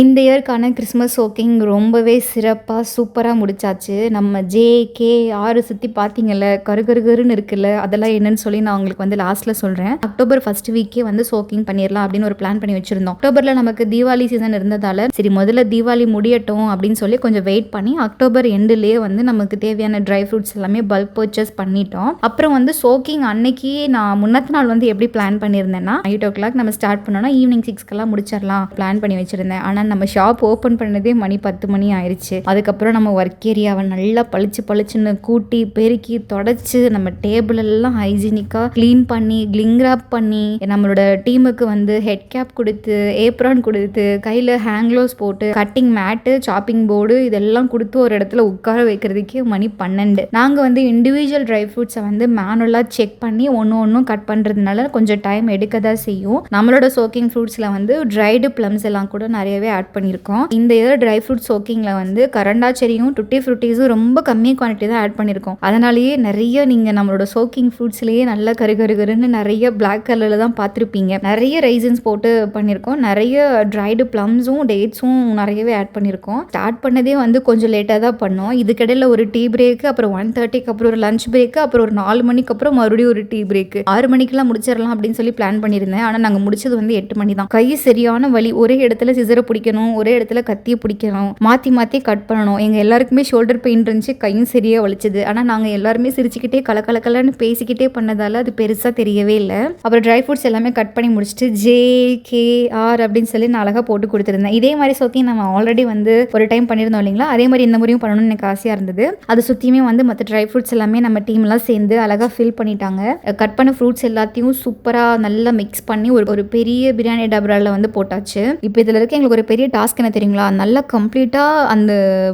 இந்த இயர்க்கான Christmas soaking ரொம்பவே சிறப்பா, சூப்பரா முடிச்சாச்சு. நம்ம ஜே.கே.ஆர் சுத்தி பார்த்தீங்கல்ல, கருகருன்னு இருக்குல்ல, அதெல்லாம் என்னன்னு சொல்லி நான் உங்களுக்கு வந்து லாஸ்ட்ல சொல்றேன். அக்டோபர் ஃபர்ஸ்ட் வீக்கே வந்து சோக்கிங் பண்ணிரலாம் அப்படின்னு ஒரு பிளான் பண்ணி வச்சிருந்தோம். அக்டோபர்ல நமக்கு தீபாவளி சீசன் இருந்ததால, சரி முதல்ல தீபாவளி முடியட்டும் அப்படின்னு சொல்லி கொஞ்சம் வெயிட் பண்ணி, அக்டோபர் எண்டுலயே வந்து நமக்கு தேவையான ட்ரை ஃப்ரூட்ஸ் எல்லாமே பல்க் பர்ச்சேஸ் பண்ணிட்டோம். அப்புறம் வந்து சோக்கிங் அன்னைக்கு நான் முன்னத்த நாள் வந்து எப்படி பிளான் பண்ணியிருந்தேன்னா, 8:00 நம்ம ஸ்டார்ட் பண்ணோம்னா ஈவினிங் 6 முடிச்சிடலாம் பிளான் பண்ணி வச்சிருந்தேன். ஆனா நம்ம ஷாப் ஓப்பன் பண்ணதே மணி 10 மணி ஆயிடுச்சு. அதுக்கப்புறம் நம்ம ஒர்க் ஏரியாவை நல்லா பளிச்சுன்னு கூட்டி பெருக்கி தொடச்சு நம்ம டேபிள் எல்லாம் ஹைஜீனிக்கா கிளீன் பண்ணி கிளிங் ராப் பண்ணி நம்மளோட டீமுக்கு வந்து ஹெட் கேப் கொடுத்து ஏப்ரான் கொடுத்து கையில ஹேங்க்லோஸ் போட்டு கட்டிங் மேட்டு சாப்பிங் போர்டு இதெல்லாம் கொடுத்து ஒரு இடத்துல உட்கார வைக்கிறதுக்கே மணி 12. நாங்க வந்து இண்டிவிஜுவல் ட்ரை ஃப்ரூட்ஸை வந்து மேனுவலா செக் பண்ணி ஒன்னும் கட் பண்றதுனால கொஞ்சம் டைம் எடுக்க தான் செய்யும். நம்மளோட சோக்கிங் ஃப்ரூட்ஸ்ல வந்து ட்ரைடு பிளம்ஸ் எல்லாம் கூட நிறையவே ஆட் பண்ணியிருக்கோம். இந்த இயர் ட்ரை ஃப்ரூட் சோக்கிங்ல வந்து கரண்டாச்செரியும் டுட்டி ஃப்ரூட்டிஸும் ரொம்ப கம்மி குவான்டிட்டி தான் ஆட் பண்ணியிருக்கோம். அதனாலேயே நிறைய நீங்க நம்மளோட சோக்கிங் ஃப்ரூட்ஸ்லேயே நல்ல கருகருன்னு நிறைய பிளாக் கலர்ல தான் பார்த்துருப்பீங்க. நிறைய ரைசன்ஸ் போட்டு பண்ணியிருக்கோம். நிறைய ட்ரைடு பிளம்ஸும் டேட்ஸும் நிறையவே ஆட் பண்ணியிருக்கோம். ஸ்டார்ட் பண்ணதே வந்து கொஞ்சம் லேட்டாக தான் பண்ணோம். இதுக்கிடையில் ஒரு டீ பிரேக், அப்புறம் 1:30 அப்புறம் ஒரு லஞ்ச் பிரேக், அப்புறம் ஒரு 4 மணிக்கு அப்புறம் மறுபடியும் ஒரு டீ பிரேக். 6 மணிக்கெல்லாம் முடிச்சிடலாம் அப்படின்னு சொல்லி பிளான் பண்ணியிருந்தேன். ஆனால் நாங்கள் முடிச்சது வந்து 8 மணி தான். கை சரியான வலி. ஒரே இடத்துல சிசரை பிடிக்கணும், ஒரே இடத்துல கத்தியை பிடிக்கணும், மாற்றி கட் பண்ணணும். எங்கள் எல்லாருக்குமே ஷோல்டர் பெயின் இருந்துச்சு, கையும் சரியாக வலிச்சது. ஆனால் நாங்கள் எல்லாருமே சிரிச்சுக்கிட்டே கலக்கலன்னு பேசிக்கிட்டே பண்ணதால அது பெருசாக தெரியவே இல்லை. அப்புறம் ட்ரை ஃப்ரூட்ஸ் எல்லாமே கட் பண்ணி முடிச்சுட்டு ஜே.கே.ஆர் அப்படின்னு சொல்லி நான் அழகாக போட்டு கொடுத்துருந்தேன். இதே மாதிரி சோக்கிங் நம்ம ஆல்ரெடி வந்து ஒரு டைம் பண்ணியிருந்தோம் இல்லைங்களா, அதே மாதிரி இந்த முறையும் பண்ணணும்னு எனக்கு ஆசையாக இருந்தது. அதை சுற்றியுமே வந்து மற்ற ட்ரை ஃப்ரூட்ஸ் எல்லாமே நம்ம டீம்லாம் சேர்ந்து அழகாக ஃபில் பண்ணிட்டாங்க. கட் பண்ண ஃப்ரூட்ஸ் எல்லாத்தையும் சூப்பராக நல்லா மிக்ஸ் பண்ணி ஒரு பெரிய பிரியாணி டபரால வந்து போட்டாச்சு. இப்போ இதில் இருக்க எங்களுக்கு ஒரு பெரிய டாஸ்க் என்ன தெரியுங்களா, நல்லா கம்ப்ளீட்டாக அந்த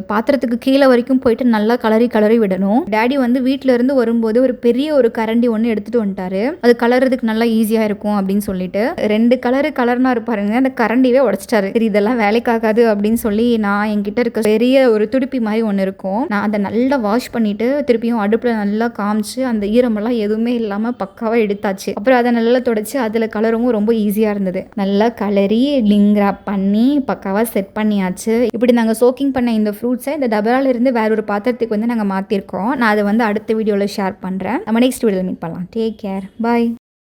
பாத்திரத்துக்கு கீழே வரைக்கும் போயிட்டு நல்லா கலரி விடணும். டேடி வந்து வீட்டில இருந்து வரும்போது ஒரு பெரிய ஒரு கரண்டி ஒன்று எடுத்துட்டு வந்துட்டாரு. அது கலர்றதுக்கு நல்லா ஈஸியாக இருக்கும் அப்படின்னு சொல்லிட்டு 2 கலர்னா பாருங்க, அந்த கரண்டியே உடைச்சிட்டாரு. சரி இதெல்லாம் வேலைக்காகாது அப்படின்னு சொல்லி நான் என்கிட்ட இருக்க பெரிய ஒரு துடுப்பி மாதிரி ஒன்று இருக்கும், நான் அதை நல்லா வாஷ் பண்ணிட்டு திருப்பியும் அடுப்பில் நல்லா காமிச்சு அந்த ஈரமெல்லாம் எதுவுமே இல்லாமல் பக்காவாக எடுத்தாச்சு. அப்புறம் அதை நல்லா தொடச்சி அதில் கலரவும் ரொம்ப ஈஸியாக இருந்தது. நல்லா கலரி கிளிங் ராப் பண்ணி பக்காவாக செட் பண்ணியாச்சு. இப்படி நாங்கள் சோக்கிங் பண்ண இந்த ஃப்ரூட்ஸை இந்த டபரால இருந்து வேற ஒரு பாத்திரத்துக்கு வந்து நாங்கள் மாற்றிருக்கோம். நான் அதை வந்து அடுத்த வீடியோவில் ஷேர் பண்ணுறேன். நம்ம நெக்ஸ்ட் வீடியோவில் மீட் பண்ணலாம். டேக் கேர், பாய்.